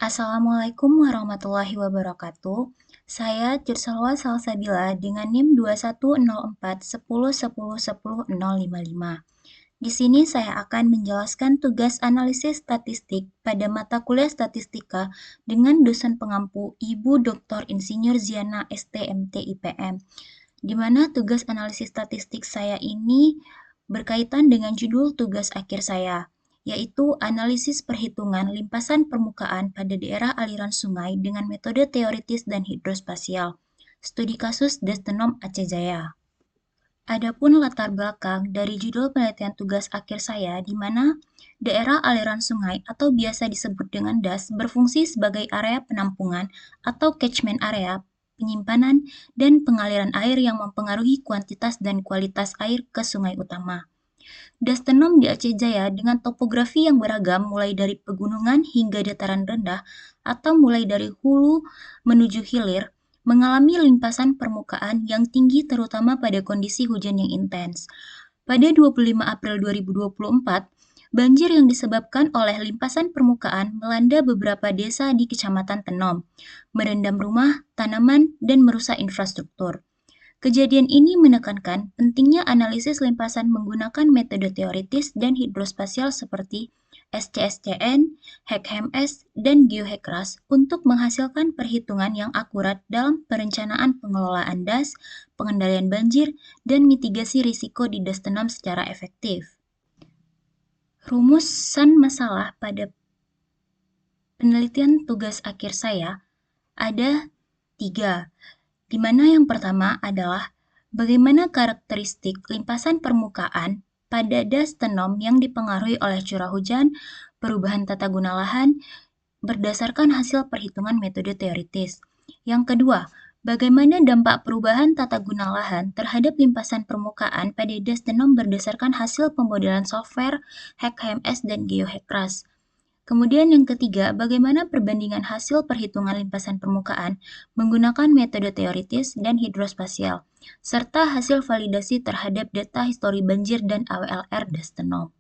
Assalamualaikum warahmatullahi wabarakatuh. Saya Jursalwa Salsabila dengan NIM 2104 10 10 10 055. Di sini saya akan menjelaskan tugas analisis statistik pada mata kuliah statistika dengan dosen pengampu Ibu Dr. Insinyur Ziana STMT IPM, di mana tugas analisis statistik saya ini berkaitan dengan judul tugas akhir saya, yaitu analisis perhitungan limpasan permukaan pada daerah aliran sungai dengan metode teoritis dan hidrospasial. Studi kasus Destenom Aceh Jaya. Adapun latar belakang dari judul penelitian tugas akhir saya, di mana daerah aliran sungai atau biasa disebut dengan DAS berfungsi sebagai area penampungan atau catchment area, penyimpanan, dan pengaliran air yang mempengaruhi kuantitas dan kualitas air ke sungai utama. Dastenom di Aceh Jaya dengan topografi yang beragam mulai dari pegunungan hingga dataran rendah atau mulai dari hulu menuju hilir, mengalami limpasan permukaan yang tinggi terutama pada kondisi hujan yang intens. Pada 25 April 2024, banjir yang disebabkan oleh limpasan permukaan melanda beberapa desa di Kecamatan Tenom, merendam rumah, tanaman, dan merusak infrastruktur. Kejadian ini menekankan pentingnya analisis limpasan menggunakan metode teoritis dan hidrospasial seperti SCSCN, HEC-HEMS, dan GeoHEC-RAS untuk menghasilkan perhitungan yang akurat dalam perencanaan pengelolaan DAS, pengendalian banjir, dan mitigasi risiko di Dastenom secara efektif. Rumusan masalah pada penelitian tugas akhir saya ada 3, di mana yang pertama adalah bagaimana karakteristik limpasan permukaan pada Dastenom yang dipengaruhi oleh curah hujan, perubahan tata guna lahan, berdasarkan hasil perhitungan metode teoritis. Yang kedua, bagaimana dampak perubahan tata guna lahan terhadap limpasan permukaan pada Dastenom berdasarkan hasil pemodelan software, HEC-HMS, dan GeoHEC-RAS. Kemudian yang ketiga, bagaimana perbandingan hasil perhitungan limpasan permukaan menggunakan metode teoritis dan hidrospasial, serta hasil validasi terhadap data histori banjir dan AWLR Dastenom.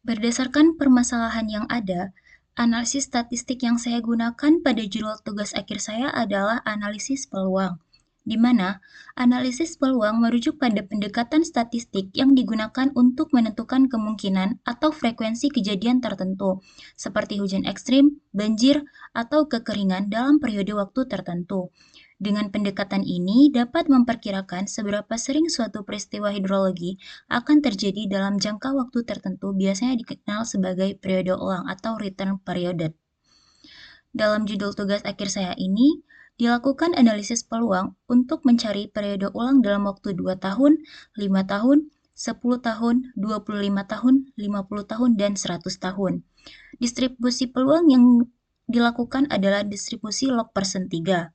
Berdasarkan permasalahan yang ada, analisis statistik yang saya gunakan pada judul tugas akhir saya adalah analisis peluang, di mana analisis peluang merujuk pada pendekatan statistik yang digunakan untuk menentukan kemungkinan atau frekuensi kejadian tertentu, seperti hujan ekstrim, banjir, atau kekeringan dalam periode waktu tertentu. Dengan pendekatan ini dapat memperkirakan seberapa sering suatu peristiwa hidrologi akan terjadi dalam jangka waktu tertentu, biasanya dikenal sebagai periode ulang atau return period. Dalam judul tugas akhir saya ini, dilakukan analisis peluang untuk mencari periode ulang dalam waktu 2 tahun, 5 tahun, 10 tahun, 25 tahun, 50 tahun, dan 100 tahun. Distribusi peluang yang dilakukan adalah distribusi log% 3.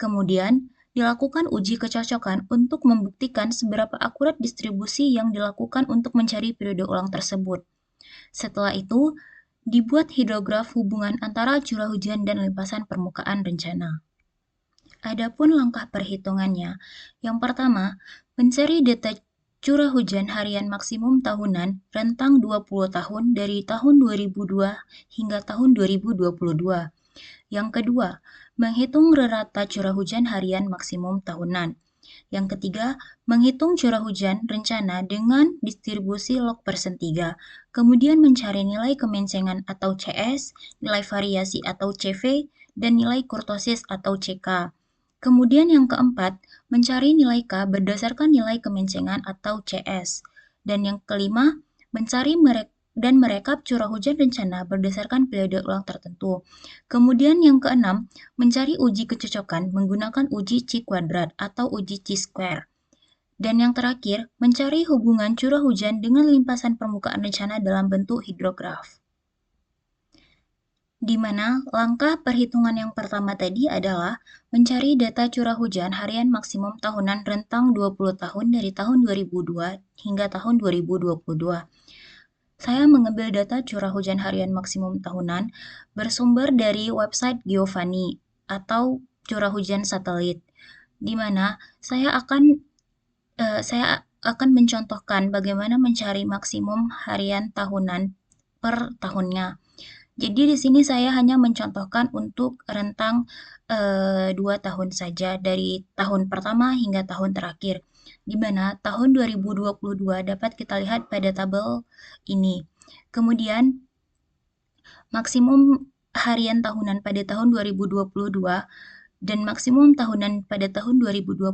Kemudian, dilakukan uji kecocokan untuk membuktikan seberapa akurat distribusi yang dilakukan untuk mencari periode ulang tersebut. Setelah itu, dibuat hidrograf hubungan antara curah hujan dan limpasan permukaan rencana. Adapun langkah perhitungannya, yang pertama, mencari data curah hujan harian maksimum tahunan rentang 20 tahun dari tahun 2002 hingga tahun 2022. Yang kedua, menghitung rata curah hujan harian maksimum tahunan. Yang ketiga, menghitung curah hujan rencana dengan distribusi log% 3, kemudian mencari nilai kemencengan atau CS, nilai variasi atau CV, dan nilai kurtosis atau CK. Kemudian yang keempat, mencari nilai K berdasarkan nilai kemencengan atau CS. Dan yang kelima, mencari dan merekap curah hujan rencana berdasarkan periode ulang tertentu. Kemudian yang keenam, mencari uji kecocokan menggunakan uji Chi-kuadrat atau uji Chi-square. Dan yang terakhir, mencari hubungan curah hujan dengan limpasan permukaan rencana dalam bentuk hidrograf. Di mana langkah perhitungan yang pertama tadi adalah mencari data curah hujan harian maksimum tahunan rentang 20 tahun dari tahun 2002 hingga tahun 2022. Saya mengambil data curah hujan harian maksimum tahunan bersumber dari website Giovanni atau curah hujan satelit, di mana saya akan mencontohkan bagaimana mencari maksimum harian tahunan per tahunnya. Jadi di sini saya hanya mencontohkan untuk rentang 2 tahun saja dari tahun pertama hingga tahun terakhir, di mana tahun 2022 dapat kita lihat pada tabel ini. Kemudian maksimum harian tahunan pada tahun 2022 dan maksimum tahunan pada tahun 2022,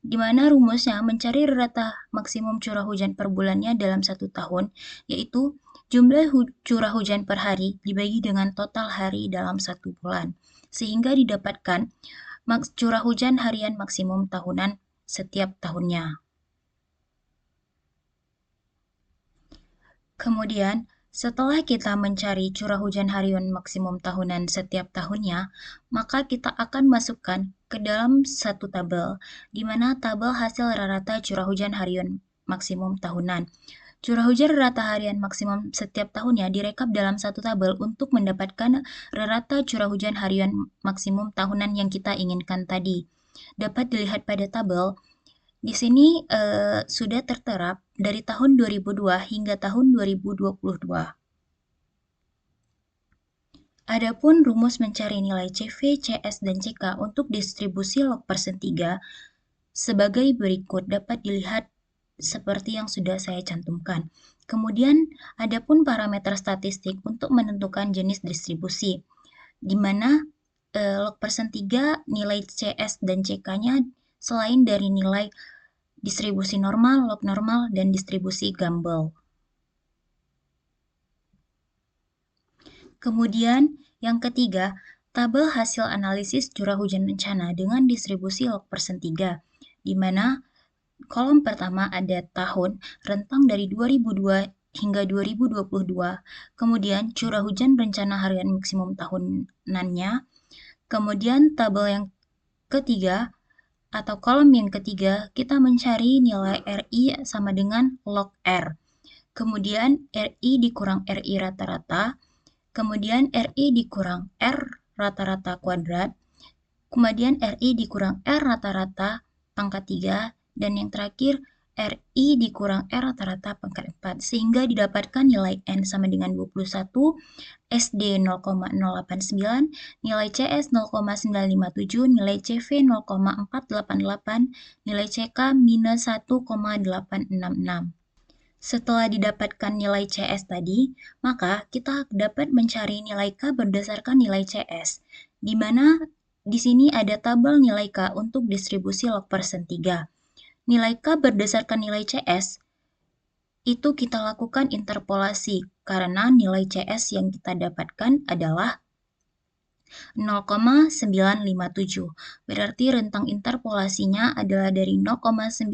di mana rumusnya mencari rata maksimum curah hujan per bulannya dalam satu tahun, yaitu jumlah curah hujan per hari dibagi dengan total hari dalam satu bulan, sehingga didapatkan curah hujan harian maksimum tahunan setiap tahunnya. Kemudian, setelah kita mencari curah hujan harian maksimum tahunan setiap tahunnya, maka kita akan masukkan ke dalam satu tabel, di mana tabel hasil rata curah hujan harian maksimum tahunan. Curah hujan rata harian maksimum setiap tahunnya direkap dalam satu tabel untuk mendapatkan rata curah hujan harian maksimum tahunan yang kita inginkan tadi. Dapat dilihat pada tabel. Di sini sudah tertera dari tahun 2002 hingga tahun 2022. Adapun rumus mencari nilai CV, CS, dan CK untuk distribusi log persen 3 sebagai berikut dapat dilihat seperti yang sudah saya cantumkan. Kemudian, adapun parameter statistik untuk menentukan jenis distribusi, di mana log persen 3 nilai CS dan CK-nya selain dari nilai distribusi normal, log normal, dan distribusi Gumbel. Kemudian, yang ketiga, tabel hasil analisis curah hujan bencana dengan distribusi log persen 3, di mana kolom pertama ada tahun, rentang dari 2002 hingga 2022, kemudian curah hujan bencana harian maksimum tahunannya, kemudian tabel yang ketiga, atau kolom yang ketiga, kita mencari nilai RI sama dengan log R. Kemudian RI dikurang RI rata-rata, kemudian RI dikurang R rata-rata kuadrat, kemudian RI dikurang R rata-rata pangkat 3, dan yang terakhir RI dikurang R rata-rata pangkat 4, sehingga didapatkan nilai N sama dengan 21, SD 0,089, nilai CS 0,957, nilai CV 0,488, nilai CK minus 1,866. Setelah didapatkan nilai CS tadi, maka kita dapat mencari nilai K berdasarkan nilai CS, di mana di sini ada tabel nilai K untuk distribusi log persen 3. Nilai K berdasarkan nilai CS itu kita lakukan interpolasi karena nilai CS yang kita dapatkan adalah 0,957. Berarti rentang interpolasinya adalah dari 0,9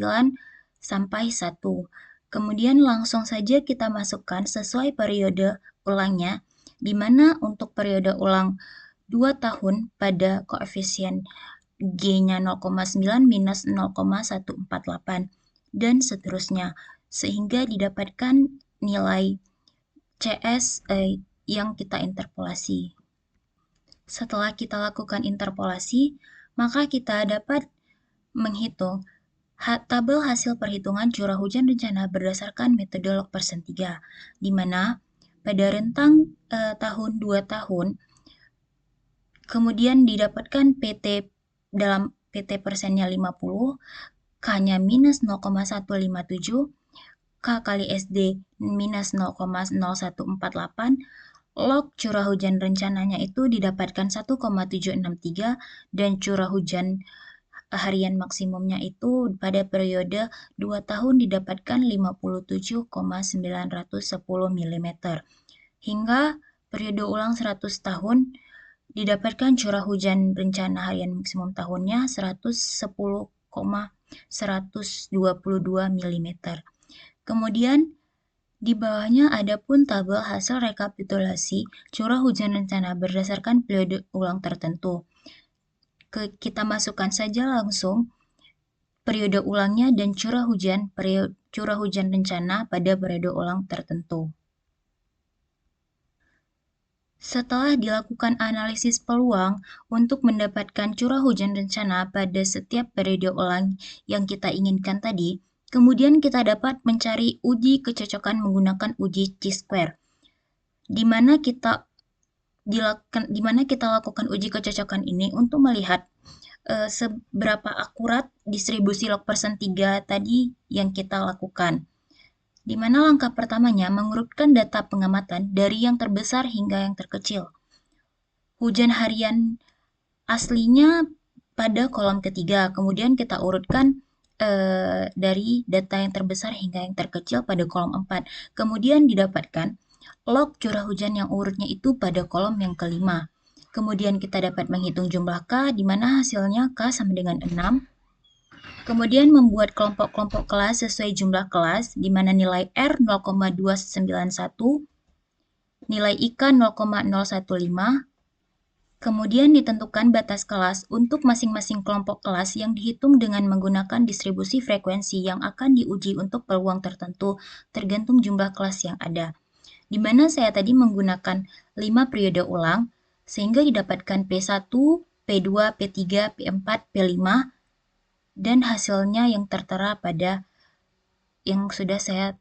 sampai 1. Kemudian langsung saja kita masukkan sesuai periode ulangnya, di mana untuk periode ulang 2 tahun pada koefisien G-nya 0,9 minus 0,148, dan seterusnya, sehingga didapatkan nilai CS yang kita interpolasi. Setelah kita lakukan interpolasi, maka kita dapat menghitung tabel hasil perhitungan curah hujan bencana berdasarkan metode log persen 3, di mana pada rentang tahun 2 tahun, kemudian didapatkan PT dalam PT persennya 50, K-nya minus 0,157, K kali SD minus 0,0148, log curah hujan rencananya itu didapatkan 1,763, dan curah hujan harian maksimumnya itu pada periode 2 tahun didapatkan 57,910 mm. Hingga periode ulang 100 tahun didapatkan curah hujan bencana harian maksimum tahunnya 110,122 mm. Kemudian di bawahnya ada pun tabel hasil rekapitulasi curah hujan bencana berdasarkan periode ulang tertentu. Kita masukkan saja langsung periode ulangnya dan curah hujan bencana pada periode ulang tertentu. Setelah dilakukan analisis peluang untuk mendapatkan curah hujan bencana pada setiap periode ulang yang kita inginkan tadi, kemudian kita dapat mencari uji kecocokan menggunakan uji chi-square. di mana kita lakukan uji kecocokan ini untuk melihat seberapa akurat distribusi log persen 3 tadi yang kita lakukan. Di mana langkah pertamanya mengurutkan data pengamatan dari yang terbesar hingga yang terkecil. Hujan harian aslinya pada kolom ketiga, kemudian kita urutkan dari data yang terbesar hingga yang terkecil pada kolom 4. Kemudian didapatkan log curah hujan yang urutnya itu pada kolom yang kelima. Kemudian kita dapat menghitung jumlah K, di mana hasilnya K sama dengan 6. Kemudian membuat kelompok-kelompok kelas sesuai jumlah kelas, di mana nilai R 0,291, nilai IK 0,015, kemudian ditentukan batas kelas untuk masing-masing kelompok kelas yang dihitung dengan menggunakan distribusi frekuensi yang akan diuji untuk peluang tertentu tergantung jumlah kelas yang ada. Di mana saya tadi menggunakan 5 periode ulang, sehingga didapatkan P1, P2, P3, P4, P5, dan hasilnya yang tertera pada yang sudah saya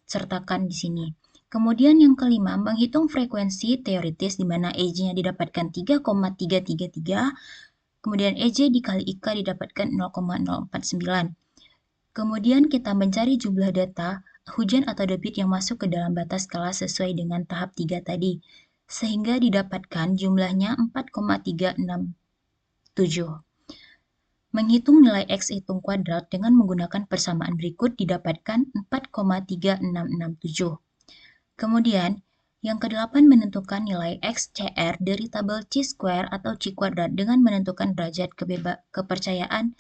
sertakan di sini. Kemudian yang kelima, menghitung frekuensi teoritis di mana EJ-nya didapatkan 3,333, kemudian EJ dikali IK didapatkan 0,049. Kemudian kita mencari jumlah data hujan atau debit yang masuk ke dalam batas kelas sesuai dengan tahap 3 tadi, sehingga didapatkan jumlahnya 4,367. Menghitung nilai X hitung kuadrat dengan menggunakan persamaan berikut didapatkan 4,3667. Kemudian, yang kedelapan menentukan nilai XCR dari tabel C-square atau C kuadrat dengan menentukan derajat kepercayaan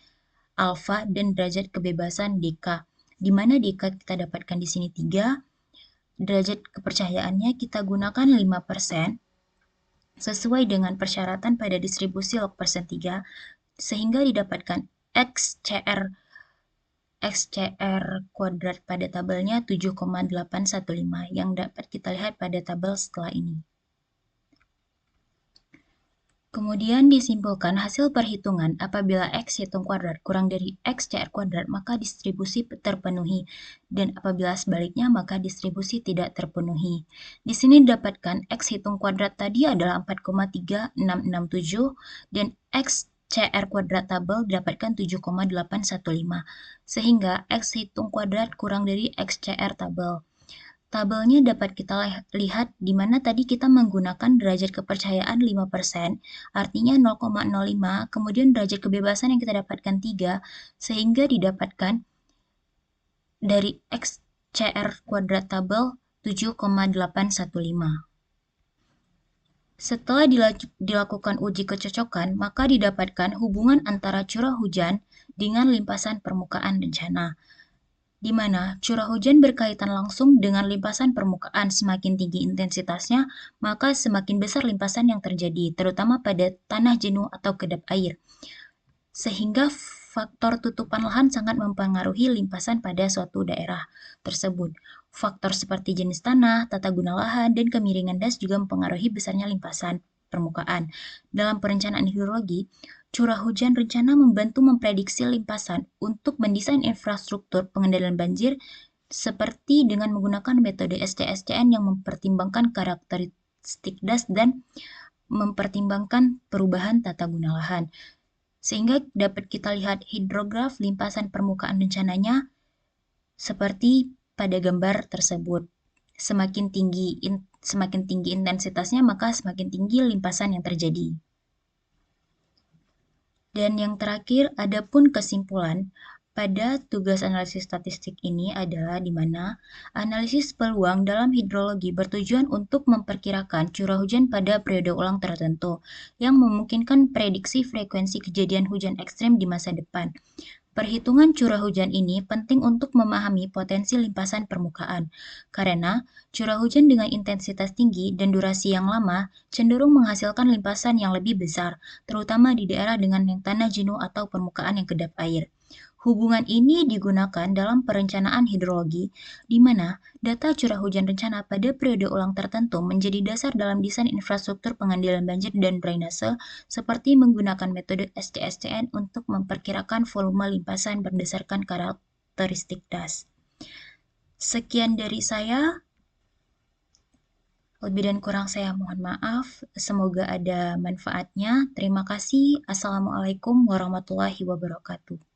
alfa dan derajat kebebasan DK, di mana DK kita dapatkan di sini 3, derajat kepercayaannya kita gunakan 5%, sesuai dengan persyaratan pada distribusi log persen 3, sehingga didapatkan XCR kuadrat pada tabelnya 7,815 yang dapat kita lihat pada tabel setelah ini. Kemudian disimpulkan hasil perhitungan apabila X hitung kuadrat kurang dari XCR kuadrat maka distribusi terpenuhi dan apabila sebaliknya maka distribusi tidak terpenuhi. Di sini didapatkan X hitung kuadrat tadi adalah 4,3667 dan XCR kuadrat tabel didapatkan 7,815 sehingga X hitung kuadrat kurang dari XCR tabel. Tabelnya dapat kita lihat di mana tadi kita menggunakan derajat kepercayaan 5%, artinya 0,05, kemudian derajat kebebasan yang kita dapatkan 3, sehingga didapatkan dari XCR kuadrat tabel 7,815. Setelah dilakukan uji kecocokan, maka didapatkan hubungan antara curah hujan dengan limpasan permukaan bencana, di mana curah hujan berkaitan langsung dengan limpasan permukaan. Semakin tinggi intensitasnya, maka semakin besar limpasan yang terjadi, terutama pada tanah jenuh atau kedap air. Sehingga faktor tutupan lahan sangat mempengaruhi limpasan pada suatu daerah tersebut. Faktor seperti jenis tanah, tata guna lahan, dan kemiringan das juga mempengaruhi besarnya limpasan permukaan. Dalam perencanaan hidrologi, curah hujan rencana membantu memprediksi limpasan untuk mendesain infrastruktur pengendalian banjir seperti dengan menggunakan metode STSCN yang mempertimbangkan karakteristik das dan mempertimbangkan perubahan tata guna lahan. Sehingga dapat kita lihat hidrograf limpasan permukaan bencananya seperti pada gambar tersebut. Semakin tinggi intensitasnya, maka semakin tinggi limpasan yang terjadi. Dan yang terakhir, adapun kesimpulan pada tugas analisis statistik ini adalah di mana analisis peluang dalam hidrologi bertujuan untuk memperkirakan curah hujan pada periode ulang tertentu yang memungkinkan prediksi frekuensi kejadian hujan ekstrem di masa depan. Perhitungan curah hujan ini penting untuk memahami potensi limpasan permukaan, karena curah hujan dengan intensitas tinggi dan durasi yang lama cenderung menghasilkan limpasan yang lebih besar, terutama di daerah dengan yang tanah jenuh atau permukaan yang kedap air. Hubungan ini digunakan dalam perencanaan hidrologi, di mana data curah hujan rencana pada periode ulang tertentu menjadi dasar dalam desain infrastruktur pengendalian banjir dan drainase, seperti menggunakan metode STSCN untuk memperkirakan volume limpasan berdasarkan karakteristik das. Sekian dari saya. Lebih dan kurang saya mohon maaf. Semoga ada manfaatnya. Terima kasih. Assalamualaikum warahmatullahi wabarakatuh.